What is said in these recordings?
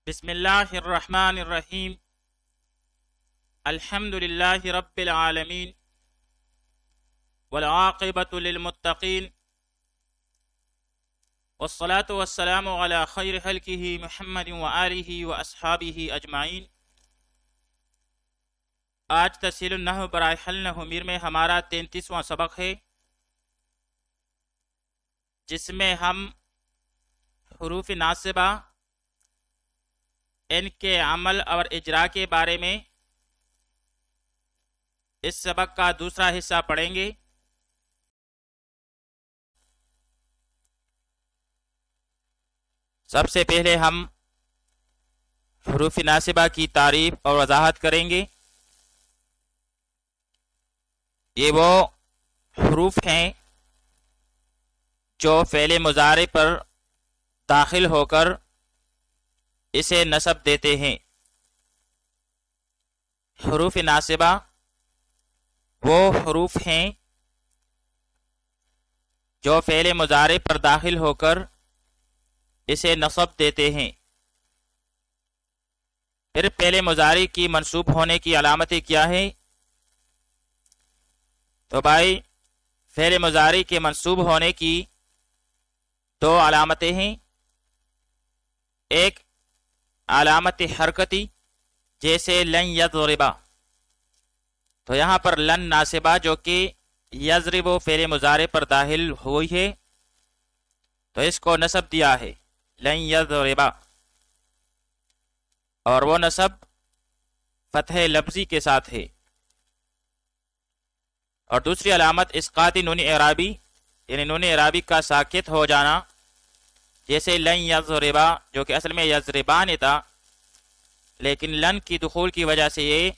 بسم اللہ الرحمن الرحیم الحمد للہ رب العالمین والعاقبۃ للمتقین والصلاة والسلام علی خیر خلقہ محمد وآلہ واصحابہ اجمعین۔ آج تسہیل النحو برائے حل نحو میر میں ہمارا 33واں سبق ہے، جس میں ہم حروف ناصبہ، ان کے عمل اور اجرا کے بارے میں اس سبق کا دوسرا حصہ پڑھیں گے۔ سب سے پہلے ہم حروف ناصبہ کی تعریف اور وضاحت کریں گے۔ یہ وہ حروف ہیں جو فعل مضارع پر داخل ہو کر اسے نصب دیتے ہیں۔ حروف ناصبہ وہ حروف ہیں جو فعل مضارع پر داخل ہو کر اسے نصب دیتے ہیں۔ پھر فعل مضارع کی منصوب ہونے کی علامتیں کیا ہیں؟ تو بھائی فعل مضارع کے منصوب ہونے کی دو علامتیں ہیں۔ ایک علامت حرکتی، جیسے لن یضربا، تو یہاں پر لن ناصبہ جو کہ یضرب فعل مضارع پر داخل ہوئی ہے، تو اس کو نصب دیا ہے لن یضربا، اور وہ نصب فتح لفظی کے ساتھ ہے۔ اور دوسری علامت اسقاط نون اعرابی، یعنی نون اعرابی کا ساکت ہو جانا، جیسے لن یضربا جو کہ اصل میں یضربان تھا، لیکن لن کی دخول کی وجہ سے یہ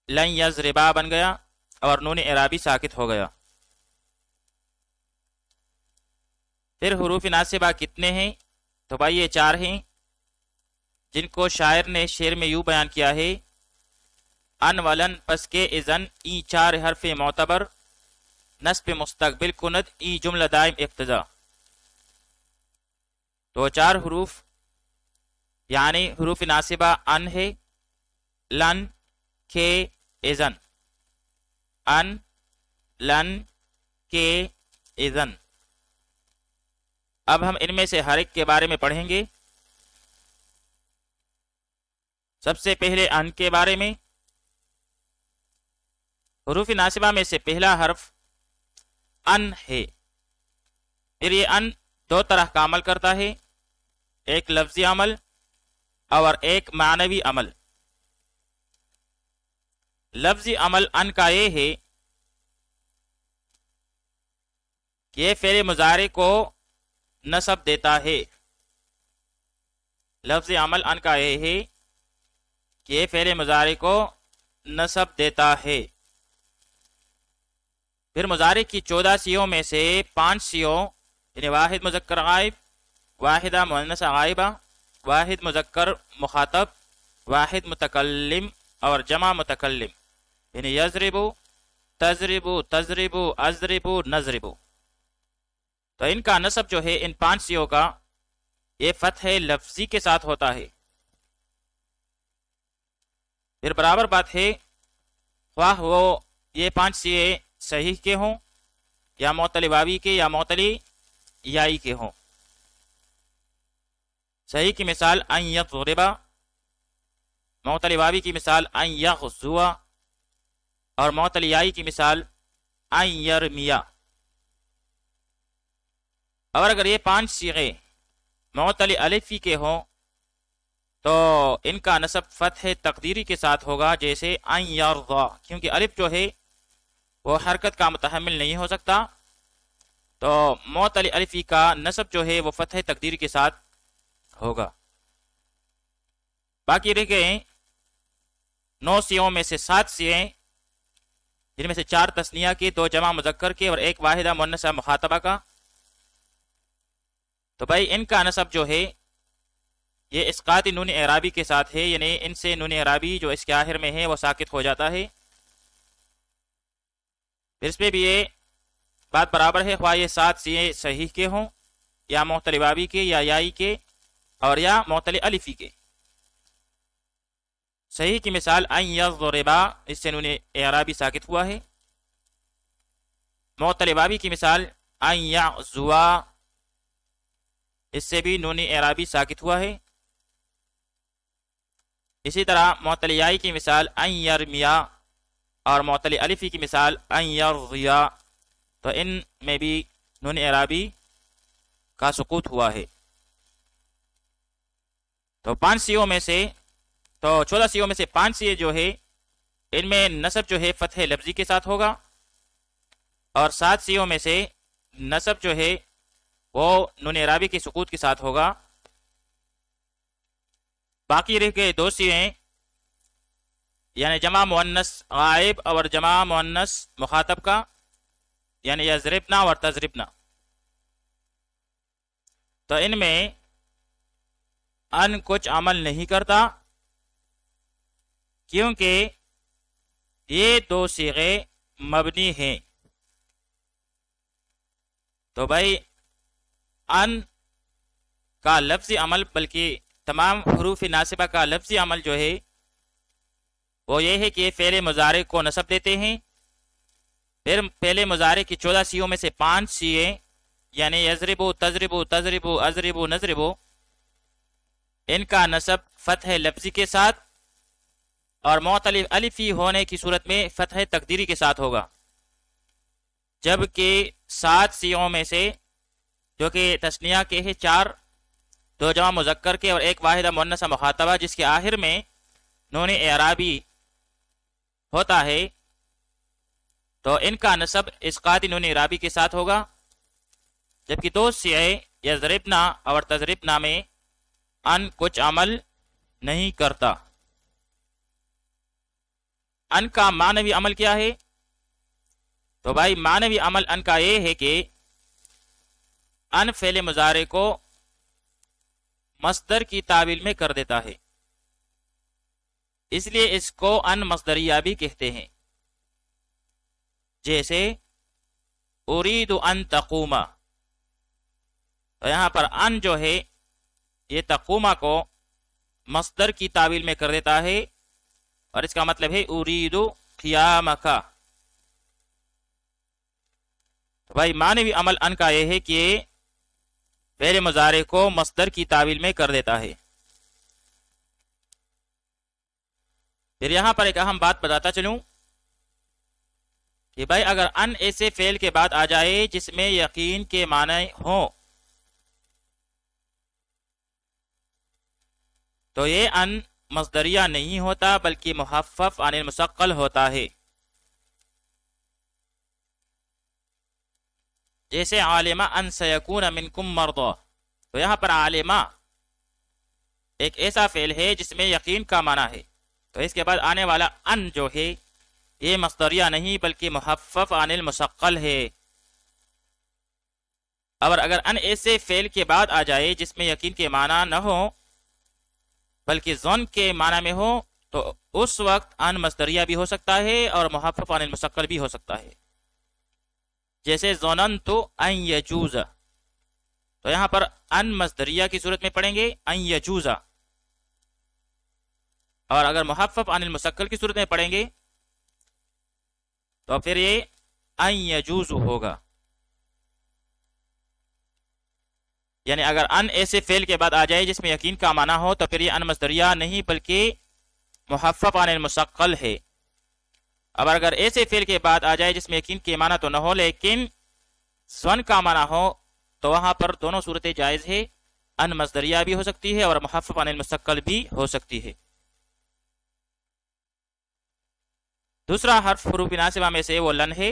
لن یضربا بن گیا اور نون اعرابی ساکت ہو گیا۔ پھر حروف ناصبہ کتنے ہیں؟ تو بھائی یہ 4 ہیں، جن کو شاعر نے شعر میں یوں بیان کیا ہے: ان ولن پس کے اذن ای 4 حرف معتبر، نصب مستقبل کند ای جملہ دائم اقتضا۔ تو 4 حروف یعنی حروف ناصبہ ان ہے، لن، کے، اذن، ان، لن، کے، اذن۔ اب ہم ان میں سے ہر ایک کے بارے میں پڑھیں گے۔ سب سے پہلے ان کے بارے میں۔ حروف ناصبہ میں سے پہلا حرف ان ہے۔ پھر یہ ان 2 طرح کا عمل کرتا ہے، ایک لفظی عمل اور ایک معنوی عمل۔ لفظی عمل ان کا یہ ہے کہ یہ فعل مضارع کو نصب دیتا ہے۔ لفظی عمل ان کا یہ ہے کہ یہ فعل مضارع کو نصب دیتا ہے۔ پھر مضارع کی 14 سیغوں میں سے 5 سیغوں، یعنی واحد مذکر غائب، واحدہ مؤنثہ غائبہ، واحد مذکر مخاطب، واحد متکلم اور جمع متکلم، یعنی یضربو، تضربو، تضربو، اضربو، نضربو، تو ان کا نصب جو ہے ان 5 سیغوں کا یہ فتح لفظی کے ساتھ ہوتا ہے۔ پھر برابر بات ہے خواہ وہ یہ 5 سیغے صحیح کے ہوں یا معتل واوی کے یا معتل یائی کے ہوں۔ صحیح کی مثال ان یضربا، معتل واوی کی مثال ان یغزوا، اور معتل یائی کی مثال ان یرمیا۔ اور اگر یہ 5 صیغے معتل الفی کے ہوں تو ان کا نصب فتح تقدیری کے ساتھ ہوگا، جیسے ان یرضا، کیونکہ الف جو ہے وہ حرکت کا متحمل نہیں ہو سکتا، تو معتل الفی کا نصب جو ہے وہ فتح تقدیری کے ساتھ ہوگا۔ باقی رہ گئے 9 سیغوں میں سے 7 سیغیں، جن میں سے 4 تثنیہ کے، 2 جمع مذکر کے اور 1 واحدہ مؤنثہ مخاطبہ کا۔ تو بھائی ان کا نصب جو ہے یہ اسقاط نون اعرابی کے ساتھ ہے، یعنی ان سے نون اعرابی جو اس کے آخر میں ہے وہ ساکت ہو جاتا ہے۔ پھر اس پہ بھی یہ بات برابر ہے، خواہ یہ 7 سیغے صحیح کے ہوں یا معتل واوی کے یا یائی کے اور یا معطل الفی کے. صحیح کی مثال ان یضربا، اس سے نون اعرابی ساکت ہوا ہے. معطل بابی کی مثال ان یعزوا، اس سے بھی نون اعرابی ساکت ہوا ہے. اسی طرح معطل یائی کی مثال ان یرمیا اور معطل الفی کی مثال ان یرضیا، تو ان میں بھی نون اعرابی کا سقوط ہوا ہے. تو 5 سیوں میں سے، تو 14 سیوں میں سے 5 سیے جو ہے ان میں نصب جو ہے فتح لفظی کے ساتھ ہوگا، اور 7 سیوں میں سے نصب جو ہے وہ نون اعرابی کے سقوط کے ساتھ ہوگا. باقی رہ گئے 2 سییں، یعنی جمع مؤنث غائب اور جمع مؤنث مخاطب کا، یعنی یضربنا اور تضربنا. تو ان میں ان کچھ عمل نہیں کرتا، کیونکہ یہ 2 صیغے مبنی ہیں. تو بھائی ان کا لفظی عمل، بلکہ تمام حروف ناصبہ کا لفظی عمل جو ہے وہ یہ ہے کہ فعل مضارع کو نصب دیتے ہیں. پھر فعل مضارع کی 14 سیوں میں سے 5 سیے، یعنی یضربو، تضربو، تضربو، اضربو، نضربو، ان کا نصب فتح لفظی کے ساتھ اور معطل الفی ہونے کی صورت میں فتح تقدیری کے ساتھ ہوگا. جبکہ 7 سیوں میں سے، جو کہ تثنیہ کے ہیں 4، 2 جمع مذکر کے اور 1 واحدہ مؤنثہ مخاطبہ، جس کے آخر میں نون اعرابی ہوتا ہے، تو ان کا نصب اسقاطی نون اعرابی کے ساتھ ہوگا. جبکہ 2 سیغے یضربنا اور تضربنا میں ان کچھ عمل نہیں کرتا. ان کا معنوی عمل کیا ہے؟ تو بھائی معنوی عمل ان کا یہ ہے کہ ان فعل مضارع کو مصدر کی تعویل میں کر دیتا ہے، اس لیے اس کو ان مصدریہ بھی کہتے ہیں. جیسے ارید ان تقوما، تو یہاں پر ان جو ہے یہ تقوما کو مصدر کی تعویل میں کر دیتا ہے، اور اس کا مطلب ہے ارید قیامکا. تو بھائی معنوی عمل ان کا یہ ہے کہ فعل مضارع کو مصدر کی تعویل میں کر دیتا ہے. پھر یہاں پر ایک اہم بات بتاتا چلوں کہ بھائی اگر ان ایسے فعل کے بعد آ جائے جس میں یقین کے معنی ہوں، تو یہ ان مصدریہ نہیں ہوتا بلکہ مخفف عن المثقل ہوتا ہے. جیسے عالمہ ان سیکون منکم مرضی، تو یہاں پر عالمہ ایک ایسا فعل ہے جس میں یقین کا معنی ہے، تو اس کے بعد آنے والا ان جو ہے یہ مصدریہ نہیں بلکہ مخفف عن المثقل ہے. اور اگر ان ایسے فعل کے بعد آ جائے جس میں یقین کے معنی نہ ہو بلکہ ظن کے معنی میں ہو، تو اس وقت ان مصدریہ بھی ہو سکتا ہے اور مخفف عن المثقل بھی ہو سکتا ہے. جیسے ظننت ان یجوز، تو یہاں پر ان مصدریہ کی صورت میں پڑھیں گے ان یجوز، اور اگر مخفف عن المثقل کی صورت میں پڑھیں گے تو پھر یہ ان یجوز ہوگا. یعنی اگر ان ایسے فعل کے بعد آ جائے جس میں یقین کا معنی ہو تو پھر یہ ان مصدریہ نہیں بلکہ مخفف عن المثقل ہے. اب اگر ایسے فعل کے بعد آ جائے جس میں یقین کے معنی تو نہ ہو لیکن ظن کا معنی ہو، تو وہاں پر دونوں صورتیں جائز ہے، ان مصدریہ بھی ہو سکتی ہے اور مخفف عن المثقل بھی ہو سکتی ہے. دوسرا حرف حروف ناصبہ میں سے وہ لن ہے.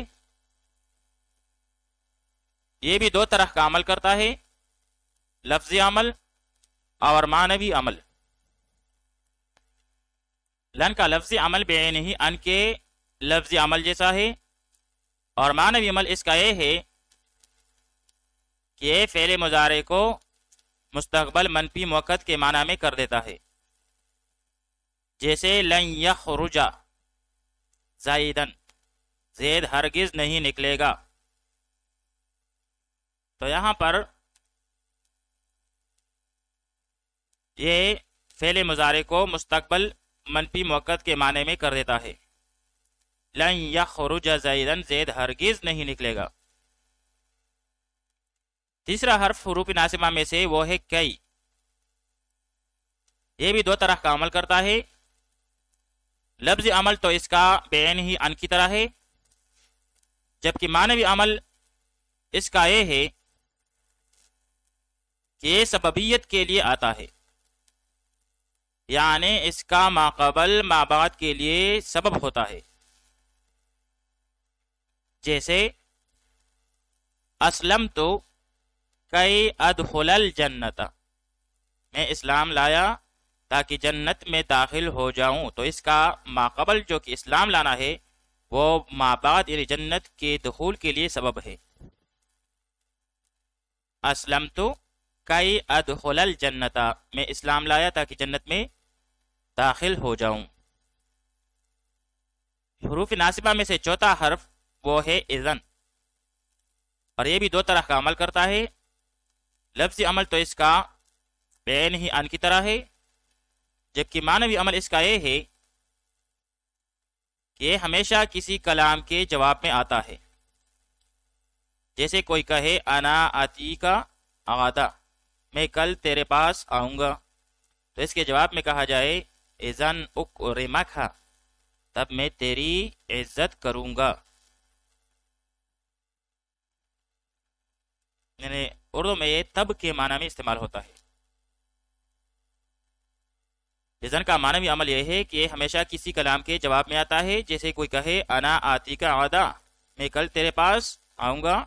یہ بھی 2 طرح کا عمل کرتا ہے، لفظی عمل اور معنوی عمل. لن کا لفظی عمل بعینہ ان کے لفظی عمل جیسا ہے، اور معنوی عمل اس کا یہ ہے کہ یہ فعل مضارع کو مستقبل منفی موقت کے معنی میں کر دیتا ہے. جیسے لن یخرج زیدن، زید ہرگز نہیں نکلے گا. تو یہاں پر یہ فعل مضارع کو مستقبل منفی موقت کے معنی میں کر دیتا ہے۔ لن یخرج زیدن، زید ہرگز نہیں نکلے گا۔ تیسرا حرف حروف ناصبہ میں سے وہ ہے کئی۔ یہ بھی دو طرح کا عمل کرتا ہے۔ لفظی عمل تو اس کا بعین ہی ان کی طرح ہے، جبکہ معنوی عمل اس کا یہ ہے کہ یہ سببیت کے لیے آتا ہے، یعنی اس کا ما قبل ما بعد کے لیے سبب ہوتا ہے۔ جیسے اسلمت کئی ادخل الجنت، میں اسلام لایا تاکہ جنت میں داخل ہو جاؤں، تو اس کا ما قبل جو کہ اسلام لانا ہے وہ ما بعد یعنی جنت کے دخول کے لیے سبب ہے۔ اسلمت کئی ادخل الجنت، میں اسلام لایا تاکہ جنت میں داخل ہو جاؤں۔ حروف ناصبہ میں سے چوتھا حرف وہ ہے اذن، اور یہ بھی دو طرح کا عمل کرتا ہے۔ لفظی عمل تو اس کا بعین ہی ان کی طرح ہے، جبکہ معنوی عمل اس کا یہ ہے کہ یہ ہمیشہ کسی کلام کے جواب میں آتا ہے۔ جیسے کوئی کہے انا آتی کا غدا، میں کل تیرے پاس آؤں گا، تو اس کے جواب میں کہا جائے اذن اکرمک، تب میں تیری عزت کروں گا۔ یعنی اردو میں یہ تب کے معنی میں استعمال ہوتا ہے۔ اذن کا معنوی عمل یہ ہے کہ یہ ہمیشہ کسی کلام کے جواب میں آتا ہے۔ جیسے کوئی کہے انا آتی کا غدا، میں کل تیرے پاس آؤں گا،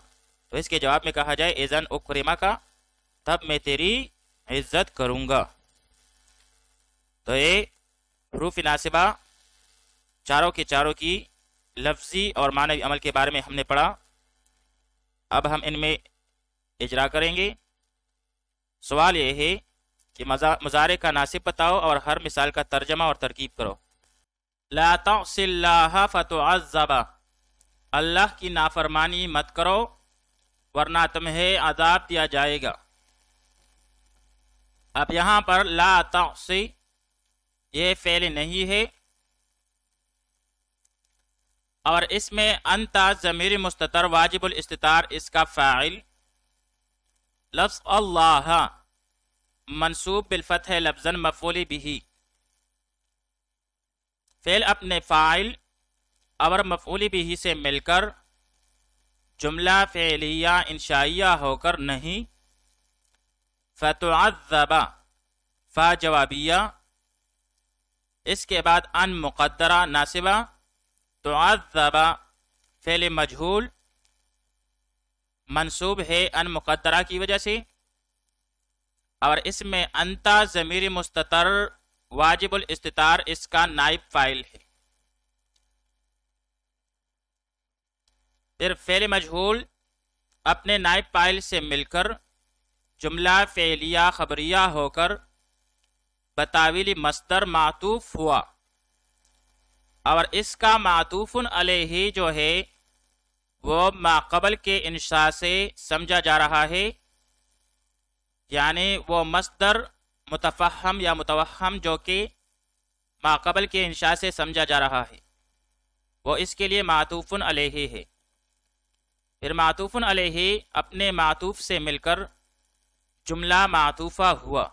تو اس کے جواب میں کہا جائے اذن اکرمک، تب میں تیری عزت کروں گا۔ تو یہ حروف ناصبہ چاروں کے چاروں کی لفظی اور معنوی عمل کے بارے میں ہم نے پڑھا۔ اب ہم ان میں اجرا کریں گے۔ سوال یہ ہے کہ مضارع کا ناصب بتاؤ اور ہر مثال کا ترجمہ اور ترکیب کرو۔ لا تعص اللہ فتعذب، اللہ کی نافرمانی مت کرو ورنہ تمہیں عذاب دیا جائے گا۔ اب یہاں پر لا تعص یہ فعل نہیں ہے، اور اس میں انت ضمیر مستتر واجب الاستتار اس کا فاعل، لفظ اللہ منصوب بالفتح لفظاً مفعول بھی، فعل اپنے فاعل اور مفعول بھی سے مل کر جملہ فعلیہ انشائیہ ہو کر نہیں۔ فتعذب فا جوابیہ، اس کے بعد ان مقدرہ ناصبہ، تعذب فعل مجہول منصوب ہے ان مقدرہ کی وجہ سے، اور اس میں انتا ضمیر مستتر واجب الاستتار اس کا نائب فاعل ہے۔ پھر فعل مجہول اپنے نائب فاعل سے مل کر جملہ فعلیہ خبریہ ہو کر بتاویل مصدر معطوف ہوا، اور اس کا معطوف علیہ جو ہے وہ ما قبل کے انشاء سے سمجھا جا رہا ہے، یعنی وہ مصدر متفہم یا متوہم جو کہ ما قبل کے انشاء سے سمجھا جا رہا ہے وہ اس کے لیے معطوف علیہ ہے۔ پھر معطوف علیہ اپنے معطوف سے مل کر جملہ معطوفہ ہوا۔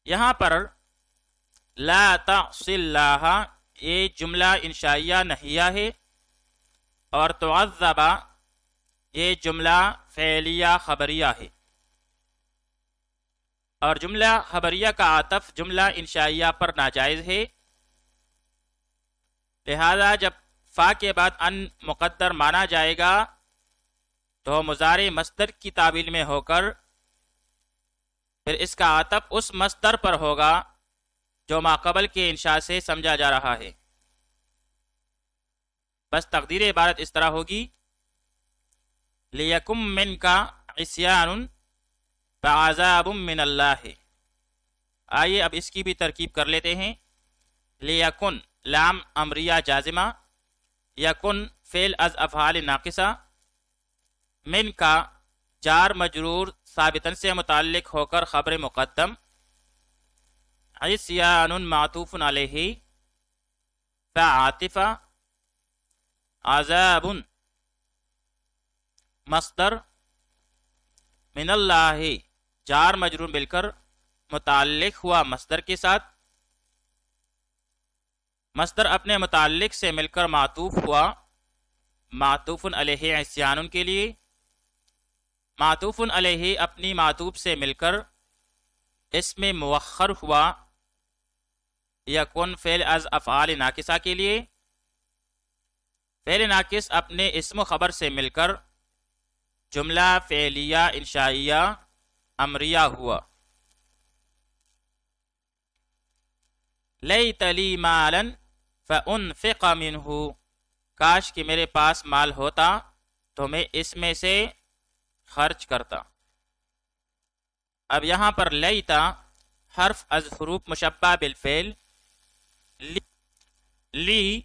یہاں پر لا تعص اللہ یہ جملہ انشائیہ نحیہ ہے، اور تعذب یہ جملہ فعلیہ خبریہ ہے، اور جملہ خبریہ کا عطف جملہ انشائیہ پر ناجائز ہے، لہذا جب فا کے بعد ان مقدر مانا جائے گا تو مضارع مصدر کی تعبیل میں ہو کر پھر اس کا عطف اس مصدر پر ہوگا جو ما قبل کے انشاء سے سمجھا جا رہا ہے۔ بس تقدیر عبارت اس طرح ہوگی لِيَكُمْ مِنْكَ عِصْيَانٌ فَعَذَابٌ مِّنَ اللَّهِ۔ آئیے اب اس کی بھی ترکیب کر لیتے ہیں۔ لِيَكُنْ لام امریہ جازمہ، یکن فعل از افعال ناقصہ، من کا جار مجرور ثابتن سے متعلق ہو کر خبر مقدم، عصیان معطوف علیہ، فعاطفہ، عذاب مصدر، من اللہ جار مجرور مل کر متعلق ہوا مصدر کے ساتھ، مصدر اپنے متعلق سے مل کر معطوف ہوا معطوف علیہ عصیان کے لیے، معطوف علیہ اپنی معطوف سے مل کر اسم مؤخر ہوا یکن فعل از افعال ناقصہ کے لیے، فعل ناقص اپنے اسم و خبر سے مل کر جملہ فعلیہ انشائیہ امریہ ہوا۔ لیت لی مالا فانفق منہ، کاش کہ میرے پاس مال ہوتا تو میں اس میں سے خرچ کرتا۔ اب یہاں پر لیتا حرف از حروف مشبہ بالفعل، لی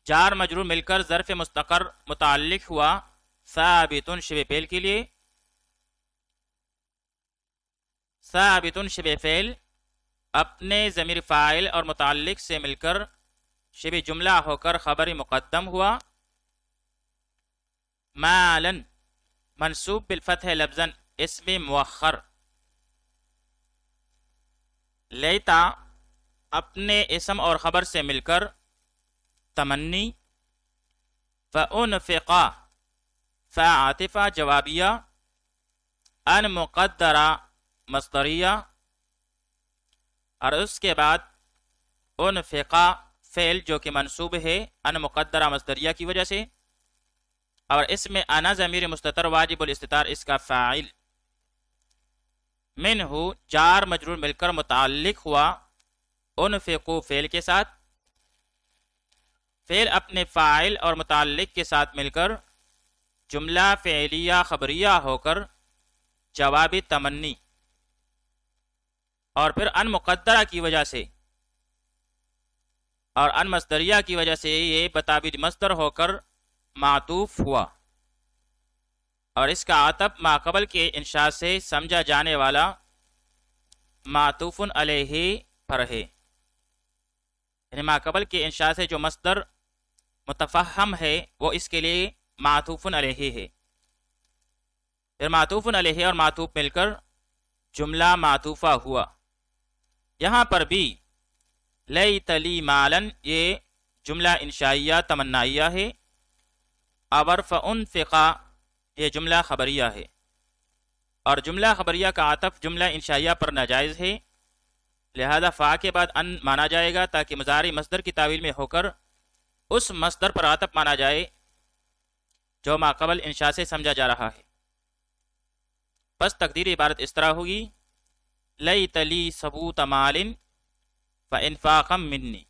جار مجرور مل کر ظرف مستقر متعلق ہوا ثابت شبہ فعل کے لیے، ثابت شبہ فعل اپنے ضمیر فاعل اور متعلق سے مل کر شبہ جملہ ہو کر خبر مقدم ہوا، مالا منصوب بالفتح لفظا اسم مؤخر، لیتا اپنے اسم اور خبر سے مل کر تمنی، فانفقا فعاطفہ جوابیہ، ان مقدرہ مصدریہ، اور اس کے بعد انفقا فعل جو کہ منصوب ہے ان مقدرہ مصدریہ کی وجہ سے، اور اس میں انا ضمیر مستتر واجب الاستتار اس کا فاعل، منہ جار مجرور مل کر متعلق ہوا انفقو فعل کے ساتھ، فعل اپنے فاعل اور متعلق کے ساتھ مل کر جملہ فعلیہ خبریہ ہو کر جواب تمنی، اور پھر ان مقدرہ کی وجہ سے اور ان مصدریہ کی وجہ سے یہ بتابید مصدر ہو کر معطوف ہوا، اور اس کا عطف ما قبل کے انشاء سے سمجھا جانے والا معطوف علیہ پر ہے، یعنی ما قبل کے انشاء سے جو مصدر متفہم ہے وہ اس کے لیے معطوف علیہ ہے، پھر معطوف علیہ اور معطوف مل کر جملہ معطوفہ ہوا۔ یہاں پر بھی لیت لی مالا یہ جملہ انشائیہ تمنائیہ ہے، اور فانفقا یہ جملہ خبریہ ہے، اور جملہ خبریہ کا عطف جملہ انشائیہ پر ناجائز ہے، لہذا فا کے بعد ان مانا جائے گا تاکہ مضارع مصدر کی تعویل میں ہو کر اس مصدر پر عطف مانا جائے جو ما قبل انشاء سے سمجھا جا رہا ہے۔ پس تقدیر عبارت اس طرح ہوگی لیت لی ثبوت مال فانفاقا منی۔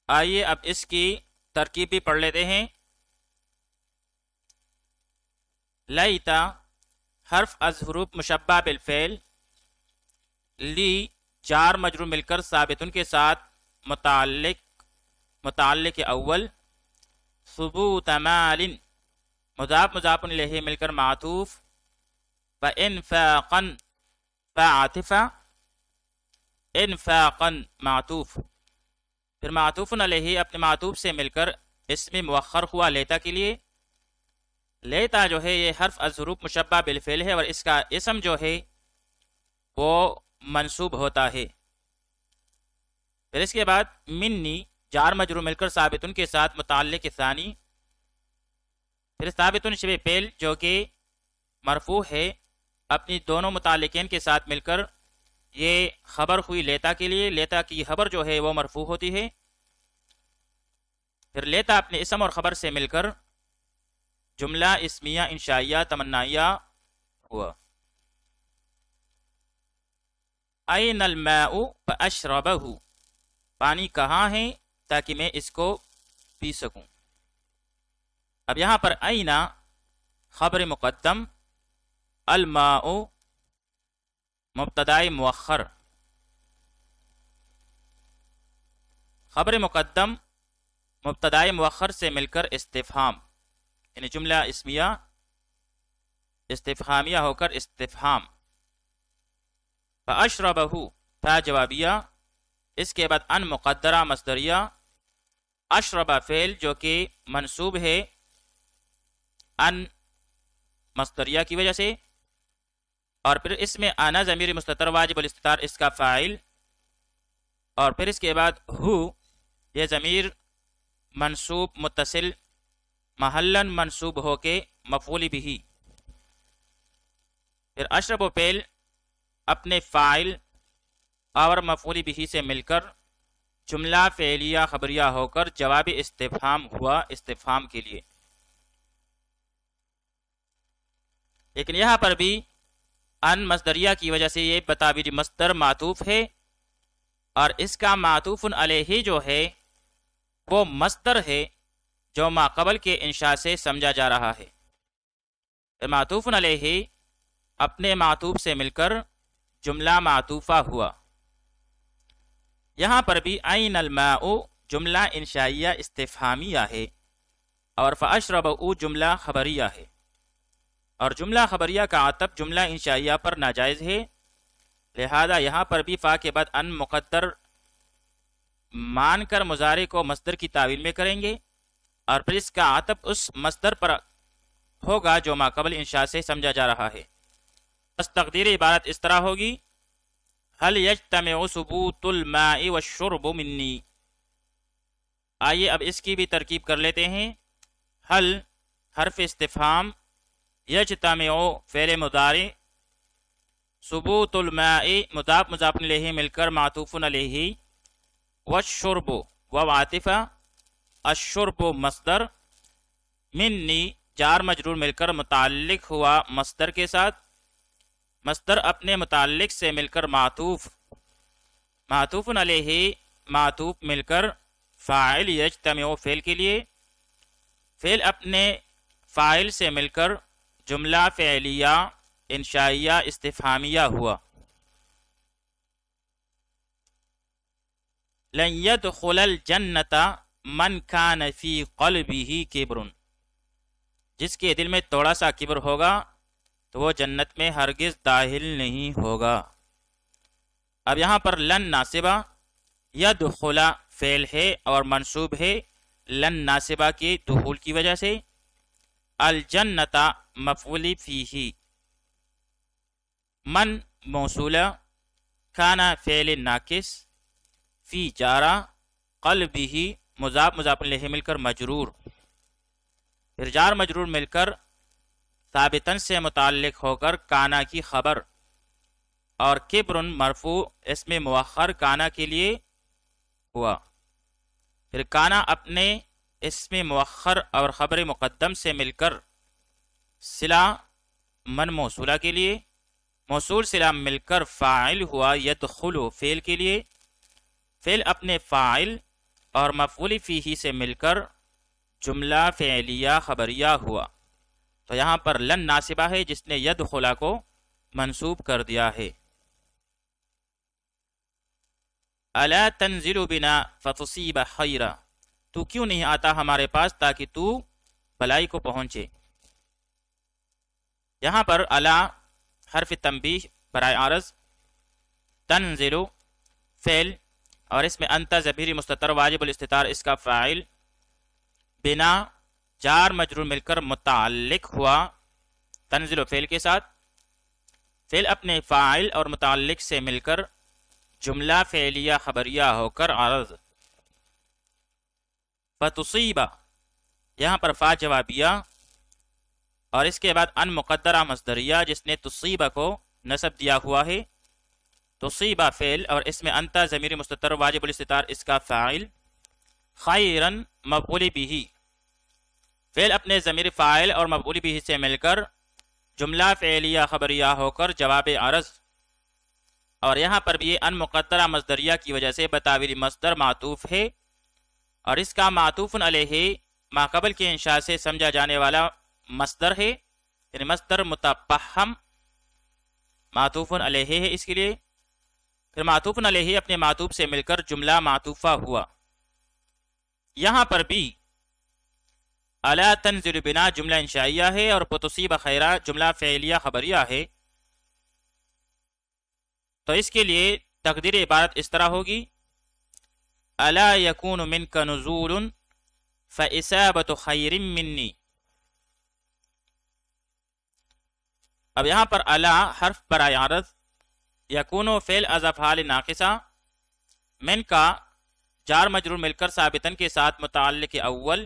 آئیے اب اس کی ترکیب بھی پڑھ لیتے ہیں۔ لیتا حرف از حروف مشبہ بالفعل، لی جار مجرور مل کر ثابتن کے ساتھ متعلق اول، ثبوت مال مضاف مضاف الیہ مل کر معطوف، فانفاقا فعاطفہ، انفاقا معطوف، پھر معطوف علیہ اپنے معطوف سے مل کر اسم مؤخر ہوا لیتا کے لیے، لیتا جو ہے یہ حرف از حروف مشبہ بالفعل ہے اور اس کا اسم جو ہے وہ منصوب ہوتا ہے۔ پھر اس کے بعد منی جار مجرور مل کر ثابتن کے ساتھ متعلق ثانی، پھر ثابتن شبہ فعل جو کہ مرفوع ہے اپنی دونوں متعلقین کے ساتھ مل کر یہ خبر ہوئی لیتا کے لیے، لیتا کی خبر جو ہے وہ مرفوع ہوتی ہے، پھر لیتا اپنے اسم اور خبر سے مل کر جملہ اسمیہ انشائیہ تمنائیہ ہوا۔ این الماء فاشربہ، پانی کہاں ہے تاکہ میں اس کو پی سکوں۔ اب یہاں پر اینا خبر مقدم، الماء مبتداء مؤخر، خبر مقدم مبتداء مؤخر سے مل کر استفہام، یعنی جملہ اسمیہ استفہامیہ ہو کر استفہام. فَأَشْرَبَهُ فا جوابیہ، اس کے بعد ان مقدرہ مصدریہ، اشرب فعل جو کہ منصوب ہے ان مصدریہ کی وجہ سے، اور پھر اس میں انا ضمیر مستتر واجب الاستتار اس کا فاعل، اور پھر اس کے بعد ہو یہ ضمیر منصوب متصل محلاً منصوب ہو کے مفعول بھی. پھر اشرب و فعل اپنے فاعل اور مفعول بھی سے مل کر جملہ فعلیہ خبریہ ہو کر جواب استفہام ہوا استفہام کے لیے. لیکن یہاں پر بھی ان مصدریہ کی وجہ سے یہ بتعبیر مصدر معطوف ہے، اور اس کا معطوف علیہ جو ہے وہ مصدر ہے جو ما قبل کے انشاء سے سمجھا جا رہا ہے. معطوف علیہ اپنے معطوف سے مل کر جملہ معطوفہ ہوا. یہاں پر بھی عین الماء جملہ انشائیہ استفہامیہ ہے، اور فاشربوا جملہ خبریہ ہے، اور جملہ خبریہ کا عطف جملہ انشائیہ پر ناجائز ہے. لہذا یہاں پر بھی فا کے بعد ان مقدر مان کر مضارع کو مصدر کی تعویل میں کریں گے، اور پھر اس کا عطف اس مصدر پر ہوگا جو ما قبل انشاء سے سمجھا جا رہا ہے. بس تقدیر عبارت اس طرح ہوگی: هل يجتمع ثبوت الماء والشرب مني. آئیے اب اس کی بھی ترکیب کر لیتے ہیں. هل حرف استفہام، یجتمع فعل مضارع، ثبوت الماء مضاف مضاف الیہ مل کر معطوف علیہ، والشرب و عاطفہ، الشرب مصدر، منی جار مجرور مل کر متعلق ہوا مصدر کے ساتھ، مصدر اپنے متعلق سے مل کر معطوف، معطوف علیہ معطوف مل کر فاعل یجتمع فعل کے لیے، فعل اپنے فاعل سے مل کر جملہ فعلیہ انشائیہ استفہامیہ ہوا. لن يدخل الجنة من كان في قلبه کبر. جس کے دل میں تھوڑا سا کبر ہوگا تو وہ جنت میں ہرگز داخل نہیں ہوگا. اب یہاں پر لن ناصبہ، یدخل فعل ہے اور منصوب ہے لن ناصبہ کے دخول کی وجہ سے، الجنت مفعول فیہ، من موصولہ، کانا فعل ناقص، فی جارہ، قلبہ مضاف مضاف الیہ مل کر مجرور، پھر جار مجرور مل کر ثابتاً سے متعلق ہو کر کانا کی خبر، اور کبر مرفوع اس میں مؤخر کانا کے لیے ہوا. پھر کانا اپنے اس میں مؤخر اور خبر مقدم سے مل کر صلہ من موصولہ کے لیے، موصول صلہ مل کر فاعل ہوا یدخل فعل کے لیے، فعل اپنے فاعل اور مفعول فیہ سے مل کر جملہ فعلیہ خبریہ ہوا. تو یہاں پر لن ناصبہ ہے جس نے یدخلا کو منصوب کر دیا ہے. الا تنزل بنا فتصیب خیرا، تو کیوں نہیں آتا ہمارے پاس تاکہ تو بلائی کو پہنچے. یہاں پر الا حرف تنبیہ برائے عارض، تنزل فعل اور اس میں انت ضمیر مستتر واجب الاستتار اس کا فاعل، بنا جار مجرور مل کر متعلق ہوا تنزل فعل کے ساتھ، فعل اپنے فاعل اور متعلق سے مل کر جملہ فعلیہ خبریہ ہو کر عرض. فتصیبہ یہاں پر فا جوابیہ اور اس کے بعد ان مقدرہ مصدریہ جس نے تصیبہ کو نصب دیا ہوا ہے، تصیبہ فعل اور اس میں انت ضمیر مستتر واجب الاستتار اس کا فاعل، خیرن مفعول بھی، فعل اپنے ضمیر فاعل اور مفعول بھی سے مل کر جملہ فعلیہ خبریہ ہو کر جواب عرض. اور یہاں پر بھی ان مقدرہ مصدریہ کی وجہ سے بتاویل مصدر معطوف ہے، اور اس کا معطوف علیہ ما قبل کے انشاء سے سمجھا جانے والا مصدر ہے، یعنی مصدر متفہم معطوف علیہ ہے اس کے لیے. پھر معطوف علیہ اپنے معطوف سے مل کر جملہ معطوفہ ہوا. یہاں پر بھی الا تنزل بنا جملہ انشائیہ ہے اور بتصیب خیرہ جملہ فعلیہ خبریہ ہے، تو اس کے لیے تقدیر عبارت اس طرح ہوگی الا یکون منک نزول فاصابۃ خیر منی۔ اب یہاں پر الا حرف برائے عرض، یکون فعل از افعال ناقصہ، من کا جار مجرور مل کر ثابتن کے ساتھ متعلق اول،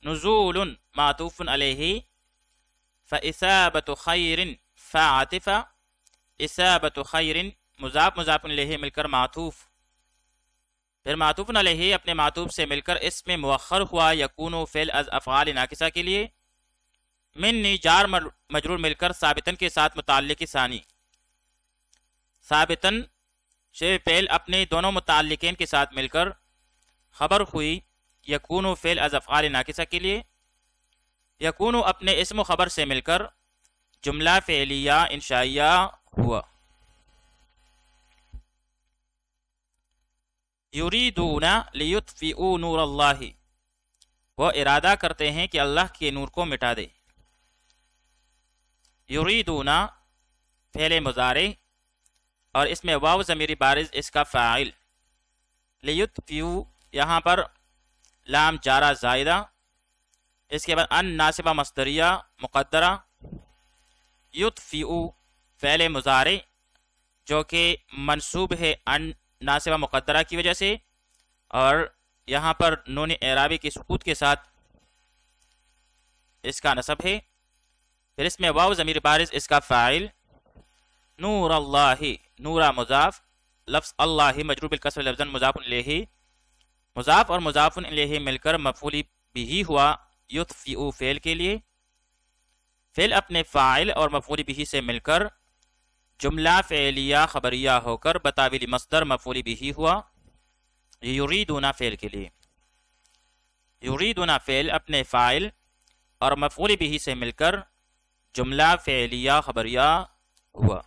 نزول معطوف علیہ، فاصابۃ خیر فعاطفہ، اصابۃ خیر مضاف مضاف الیہ مل کر معطوف، پھر معطوف علیہ اپنے معطوف سے مل کر اس میں مؤخر ہوا یکون فعل از افعال ناقصہ کے لیے، منی جار مجرور مل کر ثابتن کے ساتھ متعلق ثانی، ثابتن شے فعل اپنے دونوں متعلقین کے ساتھ مل کر خبر ہوئی یکون فعل از افعال ناقصہ کے لیے، یکون اپنے اسم و خبر سے مل کر جملہ فعلیہ انشائیہ ہوا۔ یریدون لیطفئوا نور اللہ، وہ ارادہ کرتے ہیں کہ اللہ کے نور کو مٹا دے۔ یریدون فعل مضارع اور اس میں واو ضمیر بارز اس کا فاعل، لیطفئوا یہاں پر لام جارہ زائدہ، اس کے بعد ان ناصبہ مصدریہ مقدرہ، یطفئوا فعل مضارع جو کہ منصوب ہے ان ناصبہ مقدرہ کی وجہ سے، اور یہاں پر نون اعرابی کی سکوت کے ساتھ اس کا نصب ہے، پھر اس میں واو ضمیر بارز اس کا فاعل، نور اللہ نورا مضاف، لفظ اللہ مجرور بالکسر لفظاً مضاف الیہ، مضاف اور مضاف الیہ مل کر مفعول بہ ہوا یطفئوا فعل کے لیے، فعل اپنے فاعل اور مفعول بہ سے مل کر جملہ فعلیہ خبریہ ہو کر بتاویل مصدر مفعول بہ ہوا یریدون فعل کے لیے، یریدون فعل اپنے فاعل اور مفعول بہ سے مل کر جملہ فعلیہ خبریہ ہوا۔